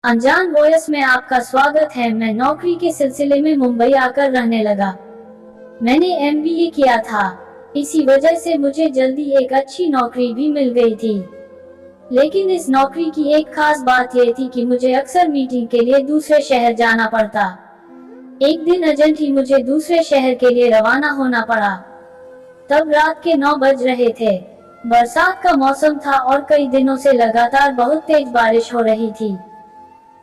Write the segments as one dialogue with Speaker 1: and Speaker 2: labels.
Speaker 1: अनजान वॉयस में आपका स्वागत है। मैं नौकरी के सिलसिले में मुंबई आकर रहने लगा। मैंने एमबीए किया था, इसी वजह से मुझे जल्दी एक अच्छी नौकरी भी मिल गई थी। लेकिन इस नौकरी की एक खास बात यह थी कि मुझे अक्सर मीटिंग के लिए दूसरे शहर जाना पड़ता। एक दिन अर्जेंट ही मुझे दूसरे शहर के लिए रवाना होना पड़ा। तब रात के 9 बज रहे थे। बरसात का मौसम था और कई दिनों से लगातार बहुत तेज बारिश हो रही थी।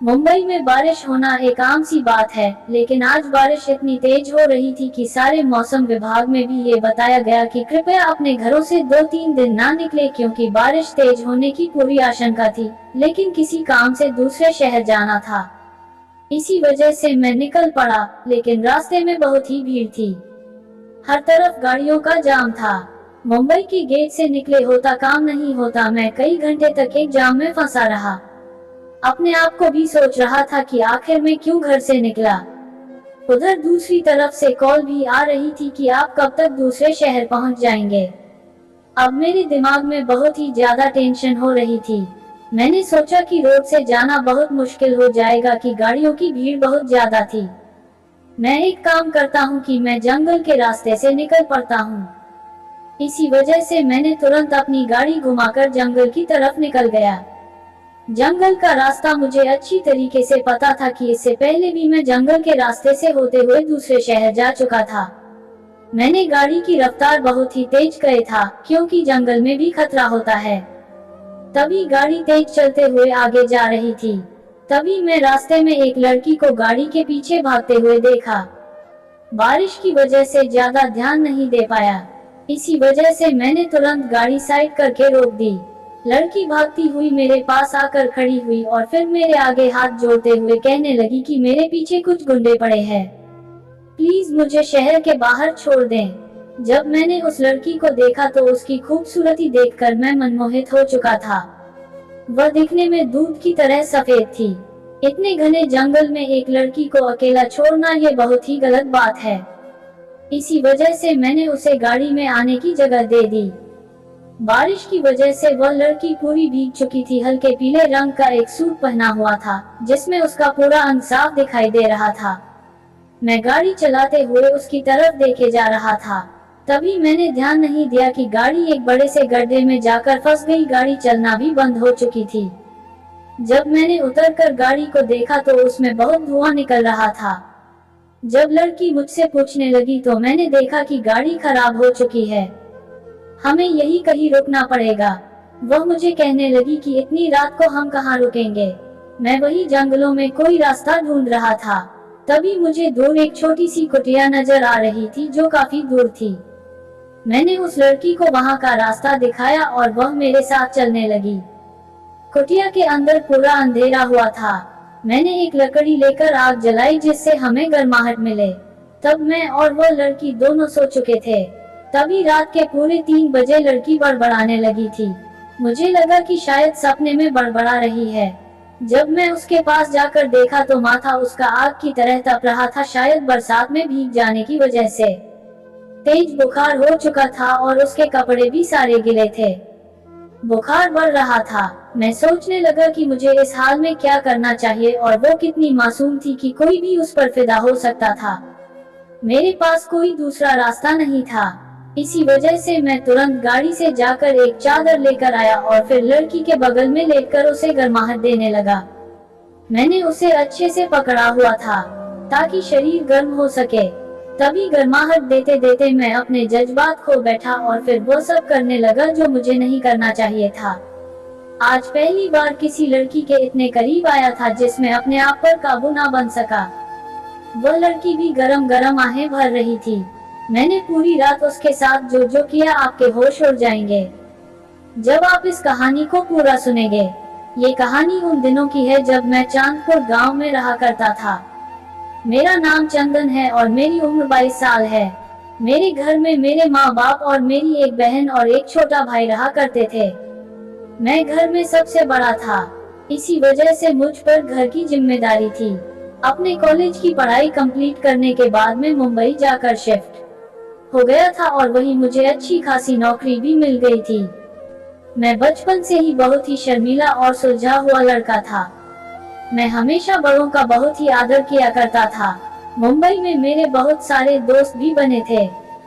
Speaker 1: मुंबई में बारिश होना एक आम सी बात है, लेकिन आज बारिश इतनी तेज हो रही थी कि सारे मौसम विभाग में भी ये बताया गया कि कृपया अपने घरों से 2-3 दिन ना निकले, क्योंकि बारिश तेज होने की पूरी आशंका थी। लेकिन किसी काम से दूसरे शहर जाना था, इसी वजह से मैं निकल पड़ा। लेकिन रास्ते में बहुत ही भीड़ थी, हर तरफ गाड़ियों का जाम था। मुंबई के गेट से निकले होता काम नहीं होता। मैं कई घंटे तक एक जाम में फंसा रहा। अपने आप को भी सोच रहा था कि आखिर में क्यों घर से निकला। उधर दूसरी तरफ से कॉल भी आ रही थी कि आप कब तक दूसरे शहर पहुंच जाएंगे। अब मेरे दिमाग में बहुत ही ज्यादा टेंशन हो रही थी। मैंने सोचा कि रोड से जाना बहुत मुश्किल हो जाएगा कि गाड़ियों की भीड़ बहुत ज्यादा थी। मैं एक काम करता हूँ कि मैं जंगल के रास्ते से निकल पड़ता हूँ। इसी वजह से मैंने तुरंत अपनी गाड़ी घुमाकर जंगल की तरफ निकल गया। जंगल का रास्ता मुझे अच्छी तरीके से पता था कि इससे पहले भी मैं जंगल के रास्ते से होते हुए दूसरे शहर जा चुका था। मैंने गाड़ी की रफ्तार बहुत ही तेज करे था, क्योंकि जंगल में भी खतरा होता है। तभी गाड़ी तेज चलते हुए आगे जा रही थी। तभी मैं रास्ते में एक लड़की को गाड़ी के पीछे भागते हुए देखा। बारिश की वजह से ज्यादा ध्यान नहीं दे पाया, इसी वजह से मैंने तुरंत गाड़ी साइड करके रोक दी। लड़की भागती हुई मेरे पास आकर खड़ी हुई और फिर मेरे आगे हाथ जोड़ते हुए कहने लगी कि मेरे पीछे कुछ गुंडे पड़े हैं, प्लीज मुझे शहर के बाहर छोड़ दें। जब मैंने उस लड़की को देखा तो उसकी खूबसूरती देखकर मैं मनमोहित हो चुका था। वह दिखने में दूध की तरह सफेद थी। इतने घने जंगल में एक लड़की को अकेला छोड़ना ये बहुत ही गलत बात है। इसी वजह से मैंने उसे गाड़ी में आने की जगह दे दी। बारिश की वजह से वह लड़की पूरी भीग चुकी थी। हल्के पीले रंग का एक सूट पहना हुआ था, जिसमें उसका पूरा अंग साफ दिखाई दे रहा था। मैं गाड़ी चलाते हुए उसकी तरफ देखे जा रहा था। तभी मैंने ध्यान नहीं दिया कि गाड़ी एक बड़े से गड्ढे में जाकर फंस गई। गाड़ी चलना भी बंद हो चुकी थी। जब मैंने उतरकर गाड़ी को देखा तो उसमें बहुत धुआं निकल रहा था। जब लड़की मुझसे पूछने लगी तो मैंने देखा कि गाड़ी खराब हो चुकी है, हमें यही कहीं रुकना पड़ेगा। वह मुझे कहने लगी कि इतनी रात को हम कहाँ रुकेंगे। मैं वही जंगलों में कोई रास्ता ढूंढ रहा था। तभी मुझे दूर एक छोटी सी कुटिया नजर आ रही थी, जो काफी दूर थी। मैंने उस लड़की को वहां का रास्ता दिखाया और वह मेरे साथ चलने लगी। कुटिया के अंदर पूरा अंधेरा हुआ था। मैंने एक लकड़ी लेकर आग जलाई, जिससे हमें गर्माहट मिले। तब मैं और वह लड़की दोनों सो चुके थे। तभी रात के पूरे 3 बजे लड़की बड़बड़ाने लगी थी। मुझे लगा कि शायद सपने में बड़बड़ा रही है। जब मैं उसके पास जाकर देखा तो माथा उसका आग की तरह तप रहा था, शायद बरसात में भीग जाने की वजह से। तेज बुखार हो चुका था और उसके कपड़े भी सारे गिले थे। बुखार बढ़ रहा था। मैं सोचने लगा कि मुझे इस हाल में क्या करना चाहिए, और वो कितनी मासूम थी कि कोई भी उस पर फिदा हो सकता था। मेरे पास कोई दूसरा रास्ता नहीं था। इसी वजह से मैं तुरंत गाड़ी से जाकर एक चादर लेकर आया और फिर लड़की के बगल में लेटकर उसे गर्माहट देने लगा। मैंने उसे अच्छे से पकड़ा हुआ था ताकि शरीर गर्म हो सके। तभी गर्माहट देते देते मैं अपने जज्बात खो बैठा और फिर वो सब करने लगा जो मुझे नहीं करना चाहिए था। आज पहली बार किसी लड़की के इतने करीब आया था जिसमें अपने आप पर काबू ना बन सका। वह लड़की भी गरम गरम आहें भर रही थी। मैंने पूरी रात उसके साथ जो जो किया, आपके होश उड़ जाएंगे जब आप इस कहानी को पूरा सुनेंगे। ये कहानी उन दिनों की है जब मैं चांदपुर गांव में रहा करता था। मेरा नाम चंदन है और मेरी उम्र 22 साल है। मेरे घर में मेरे माँ बाप और मेरी एक बहन और एक छोटा भाई रहा करते थे। मैं घर में सबसे बड़ा था, इसी वजह से मुझ पर घर की जिम्मेदारी थी। अपने कॉलेज की पढ़ाई कंप्लीट करने के बाद मैं मुंबई जाकर शिफ्ट हो गया था और वहीं मुझे अच्छी खासी नौकरी भी मिल गई थी। मैं बचपन से ही बहुत ही शर्मीला और सुलझा हुआ लड़का था। मैं हमेशा बड़ों का बहुत ही आदर किया करता था। मुंबई में मेरे बहुत सारे दोस्त भी बने थे,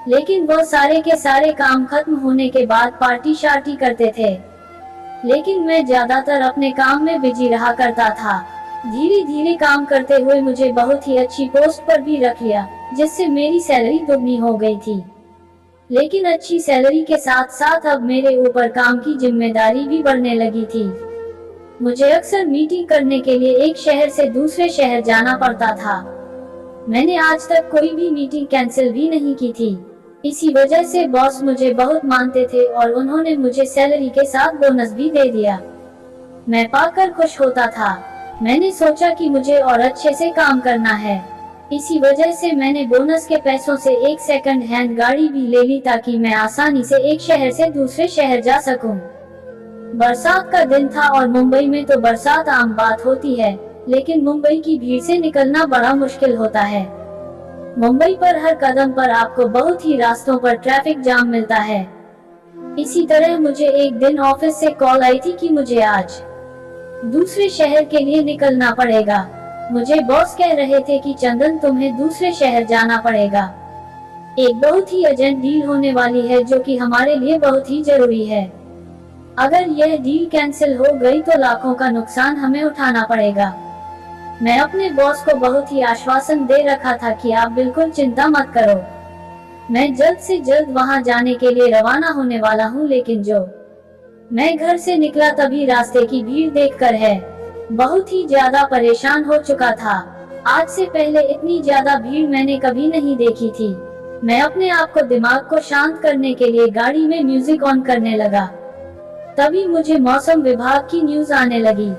Speaker 1: लेकिन वो सारे के सारे काम खत्म होने के बाद पार्टी शार्टी करते थे। लेकिन मैं ज्यादातर अपने काम में बिजी रहा करता था। धीरे धीरे काम करते हुए मुझे बहुत ही अच्छी पोस्ट पर भी रख लिया, जिससे मेरी सैलरी दोगुनी हो गई थी। लेकिन अच्छी सैलरी के साथ साथ अब मेरे ऊपर काम की जिम्मेदारी भी बढ़ने लगी थी। मुझे अक्सर मीटिंग करने के लिए एक शहर से दूसरे शहर जाना पड़ता था। मैंने आज तक कोई भी मीटिंग कैंसिल भी नहीं की थी। इसी वजह से बॉस मुझे बहुत मानते थे और उन्होंने मुझे सैलरी के साथ बोनस भी दे दिया। मैं पाकर खुश होता था। मैंने सोचा कि मुझे और अच्छे से काम करना है। इसी वजह से मैंने बोनस के पैसों से एक सेकंड हैंड गाड़ी भी ले ली ताकि मैं आसानी से एक शहर से दूसरे शहर जा सकूं। बरसात का दिन था और मुंबई में तो बरसात आम बात होती है, लेकिन मुंबई की भीड़ से निकलना बड़ा मुश्किल होता है। मुंबई पर हर कदम पर आपको बहुत ही रास्तों पर ट्रैफिक जाम मिलता है। इसी तरह मुझे एक दिन ऑफिस से कॉल आई थी कि मुझे आज दूसरे शहर के लिए निकलना पड़ेगा। मुझे बॉस कह रहे थे कि चंदन, तुम्हें दूसरे शहर जाना पड़ेगा। एक बहुत ही अर्जेंट डील होने वाली है जो कि हमारे लिए बहुत ही जरूरी है। अगर यह डील कैंसिल हो गई तो लाखों का नुकसान हमें उठाना पड़ेगा। मैं अपने बॉस को बहुत ही आश्वासन दे रखा था कि आप बिल्कुल चिंता मत करो, मैं जल्द से जल्द वहां जाने के लिए रवाना होने वाला हूं। लेकिन जो मैं घर से निकला तभी रास्ते की भीड़ देखकर है बहुत ही ज्यादा परेशान हो चुका था। आज से पहले इतनी ज्यादा भीड़ मैंने कभी नहीं देखी थी। मैं अपने आप को दिमाग को शांत करने के लिए गाड़ी में म्यूजिक ऑन करने लगा। तभी मुझे मौसम विभाग की न्यूज आने लगी,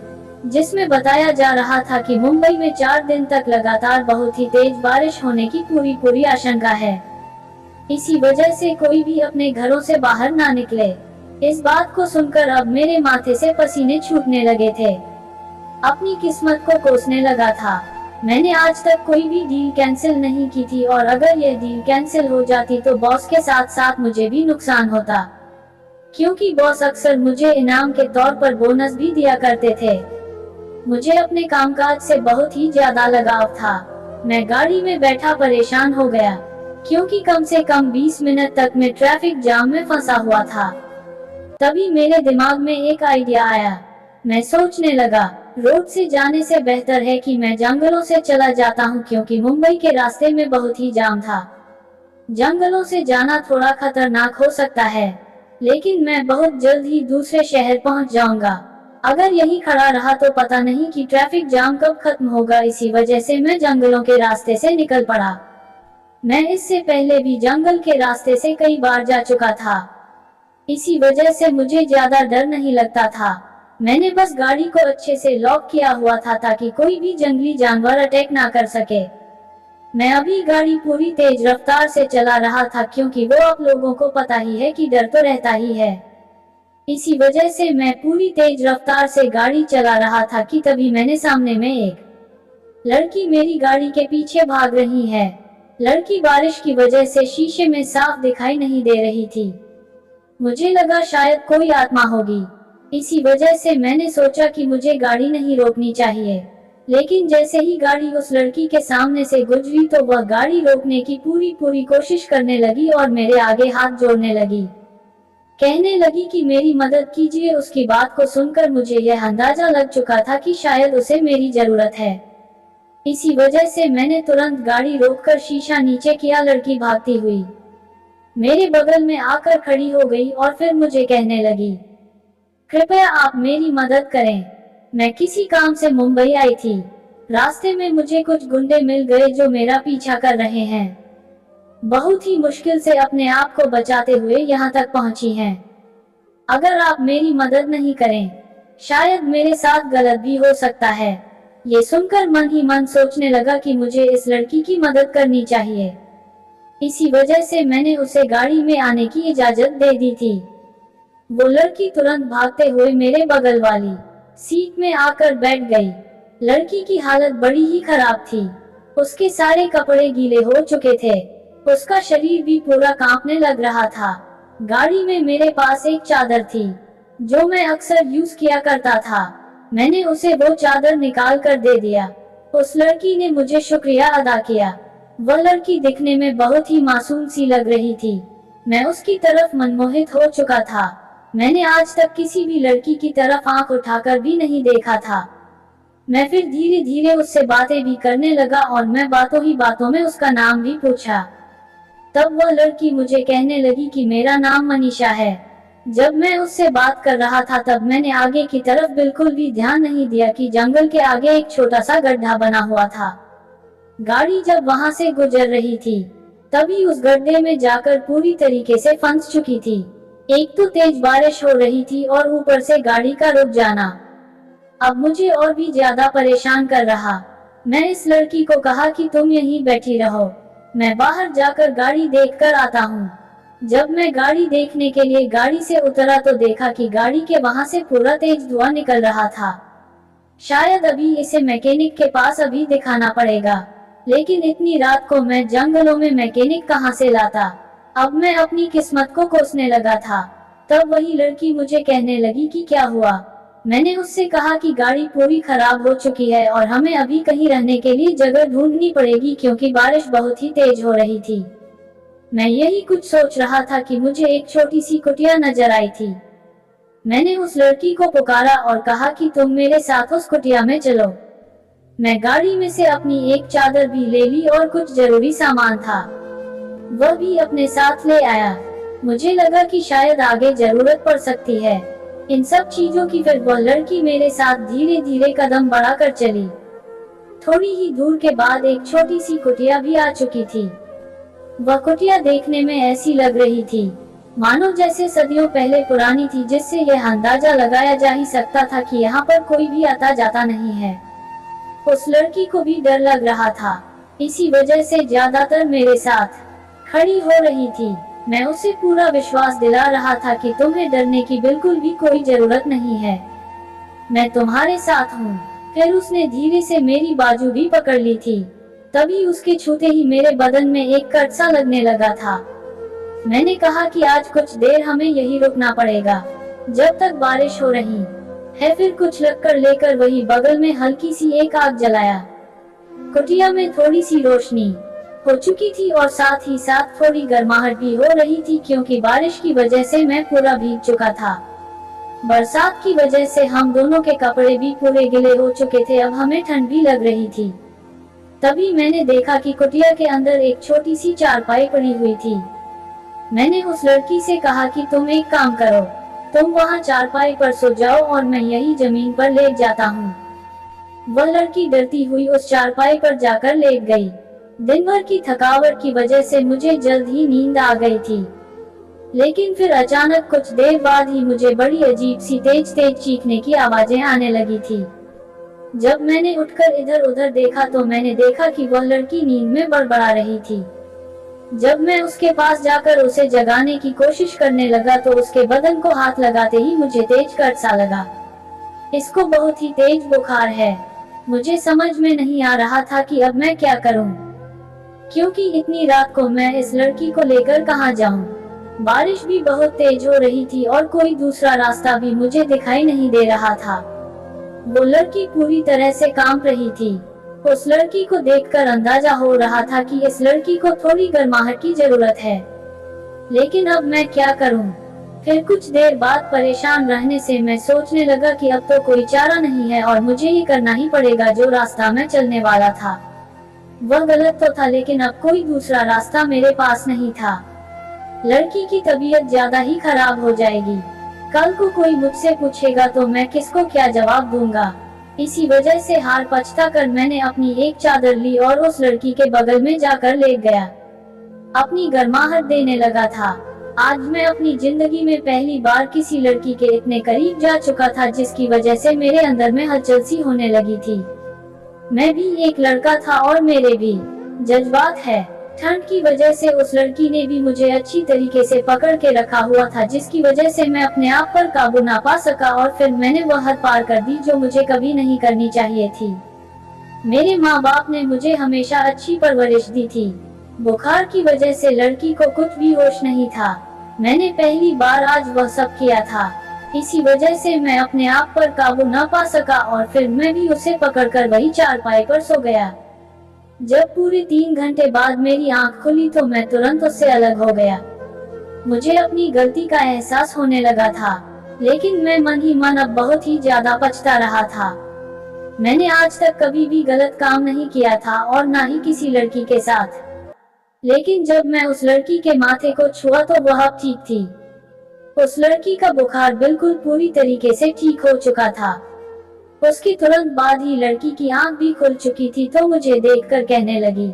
Speaker 1: जिसमें बताया जा रहा था कि मुंबई में 4 दिन तक लगातार बहुत ही तेज बारिश होने की पूरी आशंका है। इसी वजह से कोई भी अपने घरों से बाहर ना निकले। इस बात को सुनकर अब मेरे माथे से पसीने छूटने लगे थे। अपनी किस्मत को कोसने लगा था। मैंने आज तक कोई भी डील कैंसिल नहीं की थी और अगर यह डील कैंसिल हो जाती तो बॉस के साथ साथ मुझे भी नुकसान होता, क्योंकि बॉस अक्सर मुझे इनाम के तौर पर बोनस भी दिया करते थे। मुझे अपने कामकाज से बहुत ही ज्यादा लगाव था। मैं गाड़ी में बैठा परेशान हो गया, क्योंकि कम से कम 20 मिनट तक मैं ट्रैफिक जाम में फंसा हुआ था। तभी मेरे दिमाग में एक आइडिया आया। मैं सोचने लगा, रोड से जाने से बेहतर है कि मैं जंगलों से चला जाता हूँ, क्योंकि मुंबई के रास्ते में बहुत ही जाम था। जंगलों से जाना थोड़ा खतरनाक हो सकता है, लेकिन मैं बहुत जल्द ही दूसरे शहर पहुँच जाऊंगा। अगर यही खड़ा रहा तो पता नहीं कि ट्रैफिक जाम कब खत्म होगा। इसी वजह से मैं जंगलों के रास्ते से निकल पड़ा। मैं इससे पहले भी जंगल के रास्ते से कई बार जा चुका था, इसी वजह से मुझे ज्यादा डर नहीं लगता था। मैंने बस गाड़ी को अच्छे से लॉक किया हुआ था ताकि कोई भी जंगली जानवर अटैक ना कर सके। मैं अभी गाड़ी पूरी तेज रफ्तार से चला रहा था, क्योंकि वो आप लोगों को पता ही है कि डर तो रहता ही है। इसी वजह से मैं पूरी तेज रफ्तार से गाड़ी चला रहा था कि तभी मैंने सामने में एक लड़की मेरी गाड़ी के पीछे भाग रही है। लड़की बारिश की वजह से शीशे में साफ दिखाई नहीं दे रही थी। मुझे लगा शायद कोई आत्मा होगी। इसी वजह से मैंने सोचा कि मुझे गाड़ी नहीं रोकनी चाहिए। लेकिन जैसे ही गाड़ी उस लड़की के सामने से गुजरी तो वह गाड़ी रोकने की पूरी कोशिश करने लगी और मेरे आगे हाथ जोड़ने लगी। कहने लगी कि मेरी मदद कीजिए। उसकी बात को सुनकर मुझे यह अंदाजा लग चुका था कि शायद उसे मेरी जरूरत है। इसी वजह से मैंने तुरंत गाड़ी रोककर शीशा नीचे किया। लड़की भागती हुई मेरे बगल में आकर खड़ी हो गई और फिर मुझे कहने लगी, कृपया आप मेरी मदद करें, मैं किसी काम से मुंबई आई थी। रास्ते में मुझे कुछ गुंडे मिल गए जो मेरा पीछा कर रहे हैं। बहुत ही मुश्किल से अपने आप को बचाते हुए यहाँ तक पहुँची हैं। अगर आप मेरी मदद नहीं करें, शायद मेरे साथ गलत भी हो सकता है। ये सुनकर मन ही मन सोचने लगा कि मुझे इस लड़की की मदद करनी चाहिए। इसी वजह से मैंने उसे गाड़ी में आने की इजाजत दे दी थी। वो लड़की तुरंत भागते हुए मेरे बगल वाली सीट में आकर बैठ गई। लड़की की हालत बड़ी ही खराब थी। उसके सारे कपड़े गीले हो चुके थे। उसका शरीर भी पूरा कांपने लग रहा था। गाड़ी में मेरे पास एक चादर थी जो मैं अक्सर यूज किया करता था। मैंने उसे वो चादर निकाल कर दे दिया। उस लड़की ने मुझे शुक्रिया अदा किया। वह लड़की दिखने में बहुत ही मासूम सी लग रही थी। मैं उसकी तरफ मनमोहित हो चुका था। मैंने आज तक किसी भी लड़की की तरफ आंख उठाकर भी नहीं देखा था। मैं फिर धीरे धीरे उससे बातें भी करने लगा और मैं बातों ही बातों में उसका नाम भी पूछा। तब वह लड़की मुझे कहने लगी कि मेरा नाम मनीषा है। जब मैं उससे बात कर रहा था तब मैंने आगे की तरफ बिल्कुल भी ध्यान नहीं दिया कि जंगल के आगे एक छोटा सा गड्ढा बना हुआ था। गाड़ी जब वहां से गुजर रही थी तभी उस गड्ढे में जाकर पूरी तरीके से फंस चुकी थी। एक तो तेज बारिश हो रही थी और ऊपर से गाड़ी का रुक जाना अब मुझे और भी ज्यादा परेशान कर रहा। मैं इस लड़की को कहा कि तुम यहीं बैठी रहो, मैं बाहर जाकर गाड़ी देखकर आता हूँ। जब मैं गाड़ी देखने के लिए गाड़ी से उतरा तो देखा कि गाड़ी के वहां से पूरा तेज धुआं निकल रहा था। शायद अभी इसे मैकेनिक के पास अभी दिखाना पड़ेगा, लेकिन इतनी रात को मैं जंगलों में मैकेनिक कहाँ से लाता। अब मैं अपनी किस्मत को कोसने लगा था। तब वही लड़की मुझे कहने लगी कि क्या हुआ। मैंने उससे कहा कि गाड़ी पूरी खराब हो चुकी है और हमें अभी कहीं रहने के लिए जगह ढूंढनी पड़ेगी क्योंकि बारिश बहुत ही तेज हो रही थी। मैं यही कुछ सोच रहा था कि मुझे एक छोटी सी कुटिया नजर आई थी। मैंने उस लड़की को पुकारा और कहा कि तुम मेरे साथ उस कुटिया में चलो। मैं गाड़ी में से अपनी एक चादर भी ले ली और कुछ जरूरी सामान था वह भी अपने साथ ले आया। मुझे लगा कि शायद आगे जरूरत पड़ सकती है इन सब चीजों की। फिर वह लड़की मेरे साथ धीरे धीरे कदम बढ़ाकर चली। थोड़ी ही दूर के बाद एक छोटी सी कुटिया भी आ चुकी थी। वह कुटिया देखने में ऐसी लग रही थी मानो जैसे सदियों पहले पुरानी थी, जिससे यह अंदाजा लगाया जा ही सकता था कि यहाँ पर कोई भी आता जाता नहीं है। उस लड़की को भी डर लग रहा था, इसी वजह से ज्यादातर मेरे साथ खड़ी हो रही थी। मैं उसे पूरा विश्वास दिला रहा था कि तुम्हें डरने की बिल्कुल भी कोई जरूरत नहीं है, मैं तुम्हारे साथ हूँ। फिर उसने धीरे से मेरी बाजू भी पकड़ ली थी। तभी उसके छूते ही मेरे बदन में एक कट सा लगने लगा था। मैंने कहा कि आज कुछ देर हमें यहीं रुकना पड़ेगा जब तक बारिश हो रही है। फिर कुछ लकड़ लेकर वही बगल में हल्की सी एक आग जलाया। कुटिया में थोड़ी सी रोशनी हो चुकी थी और साथ ही साथ थोड़ी गर्माहट भी हो रही थी क्योंकि बारिश की वजह से मैं पूरा भीग चुका था। बरसात की वजह से हम दोनों के कपड़े भी पूरे गीले हो चुके थे। अब हमें ठंड भी लग रही थी। तभी मैंने देखा कि कुटिया के अंदर एक छोटी सी चारपाई पड़ी हुई थी। मैंने उस लड़की से कहा कि तुम एक काम करो, तुम वहाँ चारपाई पर सो जाओ और मैं यही जमीन पर लेट जाता हूँ। वह लड़की डरती हुई उस चारपाई पर जाकर लेट गई। दिन भर की थकावट की वजह से मुझे जल्द ही नींद आ गई थी, लेकिन फिर अचानक कुछ देर बाद ही मुझे बड़ी अजीब सी तेज तेज चीखने की आवाजें आने लगी थी। जब मैंने उठकर इधर उधर देखा तो मैंने देखा कि वह लड़की नींद में बड़बड़ा रही थी। जब मैं उसके पास जाकर उसे जगाने की कोशिश करने लगा तो उसके बदन को हाथ लगाते ही मुझे तेज कट सा लगा। इसको बहुत ही तेज बुखार है। मुझे समझ में नहीं आ रहा था कि अब मैं क्या करूं, क्योंकि इतनी रात को मैं इस लड़की को लेकर कहां जाऊं। बारिश भी बहुत तेज हो रही थी और कोई दूसरा रास्ता भी मुझे दिखाई नहीं दे रहा था। वो लड़की पूरी तरह से कांप रही थी। उस लड़की को देखकर अंदाजा हो रहा था कि इस लड़की को थोड़ी गर्माहट की जरूरत है, लेकिन अब मैं क्या करूं? फिर कुछ देर बाद परेशान रहने से मैं सोचने लगा कि अब तो कोई चारा नहीं है और मुझे ये करना ही पड़ेगा। जो रास्ता मैं चलने वाला था वह गलत तो था, लेकिन अब कोई दूसरा रास्ता मेरे पास नहीं था। लड़की की तबीयत ज्यादा ही खराब हो जाएगी। कल को कोई मुझसे पूछेगा तो मैं किसको क्या जवाब दूंगा। इसी वजह से हार पछता कर मैंने अपनी एक चादर ली और उस लड़की के बगल में जाकर लेट गया। अपनी गर्माहट देने लगा था। आज मैं अपनी जिंदगी में पहली बार किसी लड़की के इतने करीब जा चुका था, जिसकी वजह से मेरे अंदर में हलचल सी होने लगी थी। मैं भी एक लड़का था और मेरे भी जज्बात है। ठंड की वजह से उस लड़की ने भी मुझे अच्छी तरीके से पकड़ के रखा हुआ था, जिसकी वजह से मैं अपने आप पर काबू ना पा सका और फिर मैंने वह हद पार कर दी जो मुझे कभी नहीं करनी चाहिए थी। मेरे माँ बाप ने मुझे हमेशा अच्छी परवरिश दी थी। बुखार की वजह से लड़की को कुछ भी होश नहीं था। मैंने पहली बार आज वह सब किया था। इसी वजह से मैं अपने आप पर काबू न पा सका और फिर मैं भी उसे पकड़कर वही चारपाई पर सो गया। जब पूरे 3 घंटे बाद मेरी आंख खुली तो मैं तुरंत उससे अलग हो गया। मुझे अपनी गलती का एहसास होने लगा था, लेकिन मैं मन ही मन अब बहुत ही ज्यादा पछता रहा था। मैंने आज तक कभी भी गलत काम नहीं किया था और ना ही किसी लड़की के साथ। लेकिन जब मैं उस लड़की के माथे को छुआ तो वह अब ठीक थी। उस लड़की का बुखार बिल्कुल पूरी तरीके से ठीक हो चुका था। उसके तुरंत बाद ही लड़की की आंख भी खुल चुकी थी तो मुझे देखकर कहने लगी,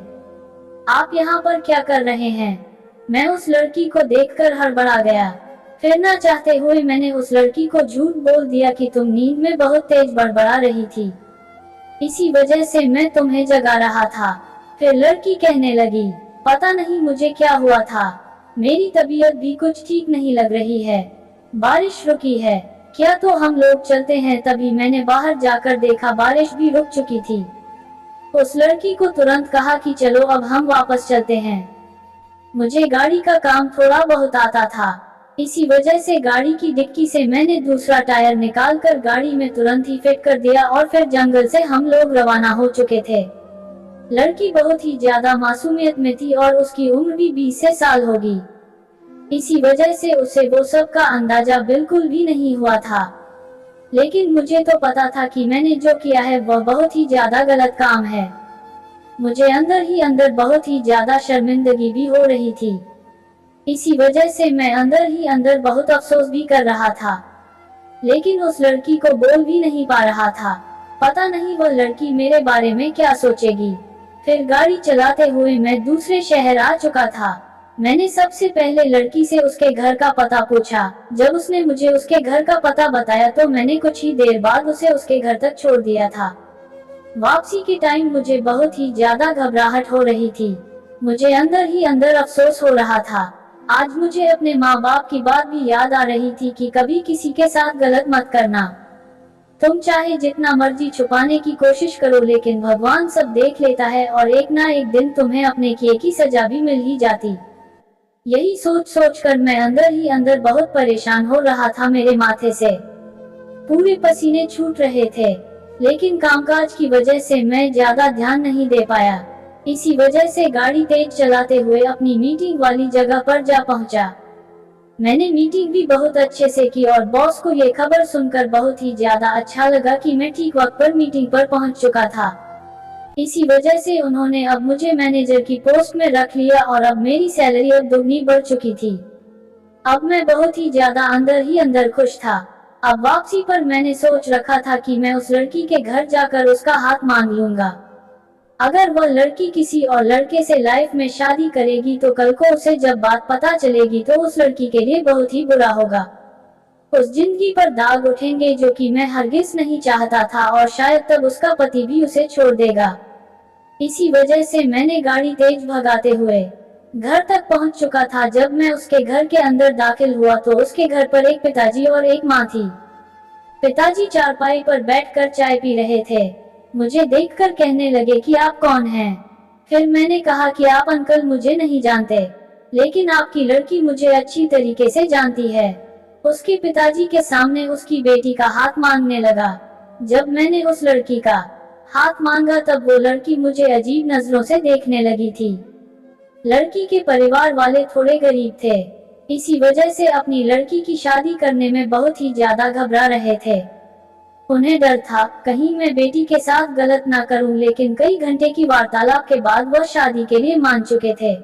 Speaker 1: आप यहाँ पर क्या कर रहे हैं? मैं उस लड़की को देखकर हड़बड़ा गया। फिर ना चाहते हुए मैंने उस लड़की को झूठ बोल दिया कि तुम नींद में बहुत तेज बड़बड़ा रही थी, इसी वजह से मैं तुम्हें जगा रहा था। फिर लड़की कहने लगी, पता नहीं मुझे क्या हुआ था, मेरी तबीयत भी कुछ ठीक नहीं लग रही है। बारिश रुकी है क्या, तो हम लोग चलते हैं? तभी मैंने बाहर जाकर देखा बारिश भी रुक चुकी थी। उस लड़की को तुरंत कहा कि चलो अब हम वापस चलते हैं। मुझे गाड़ी का काम थोड़ा बहुत आता था, इसी वजह से गाड़ी की डिक्की से मैंने दूसरा टायर निकालकर गाड़ी में तुरंत ही फिट कर दिया और फिर जंगल से हम लोग रवाना हो चुके थे। लड़की बहुत ही ज्यादा मासूमियत में थी और उसकी उम्र भी 20 से साल होगी, इसी वजह से उसे वो सब का अंदाजा बिल्कुल भी नहीं हुआ था। लेकिन मुझे तो पता था कि मैंने जो किया है वह बहुत ही ज्यादा गलत काम है। मुझे अंदर ही अंदर बहुत ही ज्यादा शर्मिंदगी भी हो रही थी, इसी वजह से मैं अंदर ही अंदर बहुत अफसोस भी कर रहा था। लेकिन उस लड़की को बोल भी नहीं पा रहा था, पता नहीं वह लड़की मेरे बारे में क्या सोचेगी। फिर गाड़ी चलाते हुए मैं दूसरे शहर आ चुका था। मैंने सबसे पहले लड़की से उसके घर का पता पूछा। जब उसने मुझे उसके घर का पता बताया तो मैंने कुछ ही देर बाद उसे उसके घर तक छोड़ दिया था। वापसी के टाइम मुझे बहुत ही ज्यादा घबराहट हो रही थी, मुझे अंदर ही अंदर अफसोस हो रहा था। आज मुझे अपने माँ बाप की बात भी याद आ रही थी कि कभी किसी के साथ गलत मत करना। तुम चाहे जितना मर्जी छुपाने की कोशिश करो, लेकिन भगवान सब देख लेता है और एक ना एक दिन तुम्हें अपने किए की सजा भी मिल ही जाती। यही सोच सोच कर मैं अंदर ही अंदर बहुत परेशान हो रहा था। मेरे माथे से पूरे पसीने छूट रहे थे, लेकिन कामकाज की वजह से मैं ज्यादा ध्यान नहीं दे पाया। इसी वजह से गाड़ी तेज चलाते हुए अपनी मीटिंग वाली जगह पर जा पहुंचा। मैंने मीटिंग भी बहुत अच्छे से की और बॉस को ये खबर सुनकर बहुत ही ज्यादा अच्छा लगा कि मैं ठीक वक्त पर मीटिंग पर पहुंच चुका था। इसी वजह से उन्होंने अब मुझे मैनेजर की पोस्ट में रख लिया और अब मेरी सैलरी अब दुगनी बढ़ चुकी थी। अब मैं बहुत ही ज्यादा अंदर ही अंदर खुश था। अब वापसी पर मैंने सोच रखा था कि मैं उस लड़की के घर जाकर उसका हाथ मांग लूंगा। अगर वह लड़की किसी और लड़के से लाइफ में शादी करेगी तो कल को उसे जब बात पता चलेगी तो उस लड़की के लिए बहुत ही बुरा होगा। उस जिंदगी पर दाग उठेंगे जो कि मैं हरगिज नहीं चाहता था और शायद तब उसका पति भी उसे छोड़ देगा। इसी वजह से मैंने गाड़ी तेज भगाते हुए घर तक पहुंच चुका था। जब मैं उसके घर के अंदर दाखिल हुआ तो उसके घर पर एक पिताजी और एक माँ थी। पिताजी चारपाई पर बैठकर चाय पी रहे थे। मुझे देखकर कहने लगे कि आप कौन हैं? फिर मैंने कहा कि आप अंकल मुझे नहीं जानते, लेकिन आपकी लड़की मुझे अच्छी तरीके से जानती है। उसके पिताजी के सामने उसकी बेटी का हाथ मांगने लगा। जब मैंने उस लड़की का हाथ मांगा तब वो लड़की मुझे अजीब नजरों से देखने लगी थी। लड़की के परिवार वाले थोड़े गरीब थे, इसी वजह से अपनी लड़की की शादी करने में बहुत ही ज्यादा घबरा रहे थे। उन्हें डर था कहीं मैं बेटी के साथ गलत ना करूं, लेकिन कई घंटे की वार्तालाप के बाद वह शादी के लिए मान चुके थे।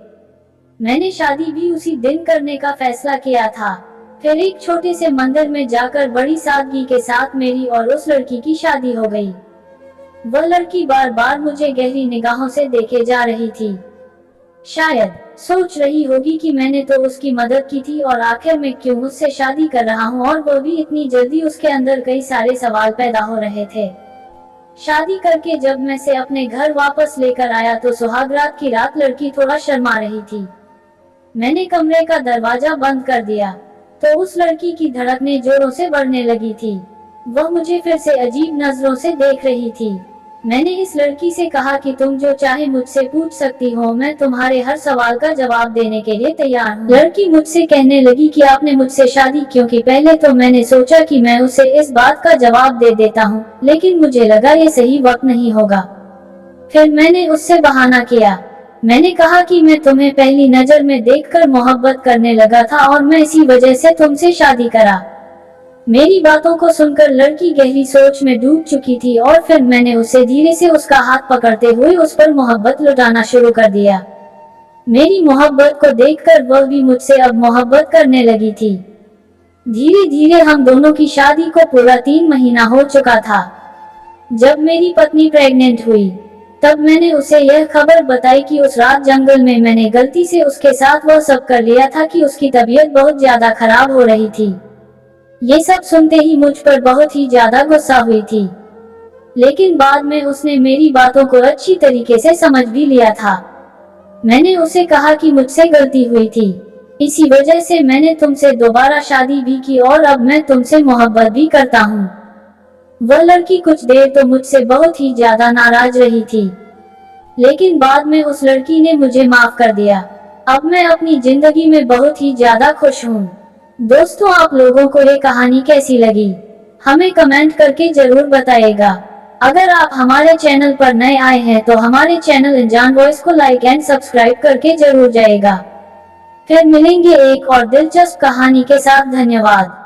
Speaker 1: मैंने शादी भी उसी दिन करने का फैसला किया था। फिर एक छोटे से मंदिर में जाकर बड़ी सादगी के साथ मेरी और उस लड़की की शादी हो गई। वह लड़की बार बार मुझे गहरी निगाहों से देखे जा रही थी। शायद सोच रही होगी कि मैंने तो उसकी मदद की थी और आखिर में क्यों उससे शादी कर रहा हूँ, और वो भी इतनी जल्दी। उसके अंदर कई सारे सवाल पैदा हो रहे थे। शादी करके जब मैं से अपने घर वापस लेकर आया तो सुहागरात की रात लड़की थोड़ा शर्मा रही थी। मैंने कमरे का दरवाजा बंद कर दिया तो उस लड़की की धड़कनें जोरों से बढ़ने लगी थी। वह मुझे फिर से अजीब नजरों से देख रही थी। मैंने इस लड़की से कहा कि तुम जो चाहे मुझसे पूछ सकती हो, मैं तुम्हारे हर सवाल का जवाब देने के लिए तैयार हूँ। लड़की मुझसे कहने लगी कि आपने मुझसे शादी क्यों की। पहले तो मैंने सोचा कि मैं उसे इस बात का जवाब दे देता हूँ, लेकिन मुझे लगा ये सही वक्त नहीं होगा। फिर मैंने उससे बहाना किया। मैंने कहा कि मैं तुम्हें पहली नजर में देखकर मोहब्बत करने लगा था और मैं इसी वजह से तुमसे शादी करा। मेरी बातों को सुनकर लड़की गहरी सोच में डूब चुकी थी और फिर मैंने उसे धीरे से उसका हाथ पकड़ते हुए उस पर मोहब्बत लुटाना शुरू कर दिया। मेरी मोहब्बत को देखकर वह भी मुझसे अब मोहब्बत करने लगी थी। धीरे धीरे हम दोनों की शादी को पूरा 3 महीना हो चुका था। जब मेरी पत्नी प्रेग्नेंट हुई, तब मैंने उसे यह खबर बताई कि उस रात जंगल में मैंने गलती से उसके साथ वह सब कर लिया था कि उसकी तबीयत बहुत ज्यादा खराब हो रही थी। ये सब सुनते ही मुझ पर बहुत ही ज्यादा गुस्सा हुई थी, लेकिन बाद में उसने मेरी बातों को अच्छी तरीके से समझ भी लिया था। मैंने उसे कहा कि मुझसे गलती हुई थी, इसी वजह से मैंने तुमसे दोबारा शादी भी की और अब मैं तुमसे मोहब्बत भी करता हूँ। वह लड़की कुछ देर तो मुझसे बहुत ही ज्यादा नाराज रही थी, लेकिन बाद में उस लड़की ने मुझे माफ कर दिया। अब मैं अपनी जिंदगी में बहुत ही ज्यादा खुश हूँ। दोस्तों, आप लोगों को ये कहानी कैसी लगी, हमें कमेंट करके जरूर बताइएगा। अगर आप हमारे चैनल पर नए आए हैं तो हमारे चैनल अनजान वॉइस को लाइक एंड सब्सक्राइब करके जरूर जाइएगा। फिर मिलेंगे एक और दिलचस्प कहानी के साथ। धन्यवाद।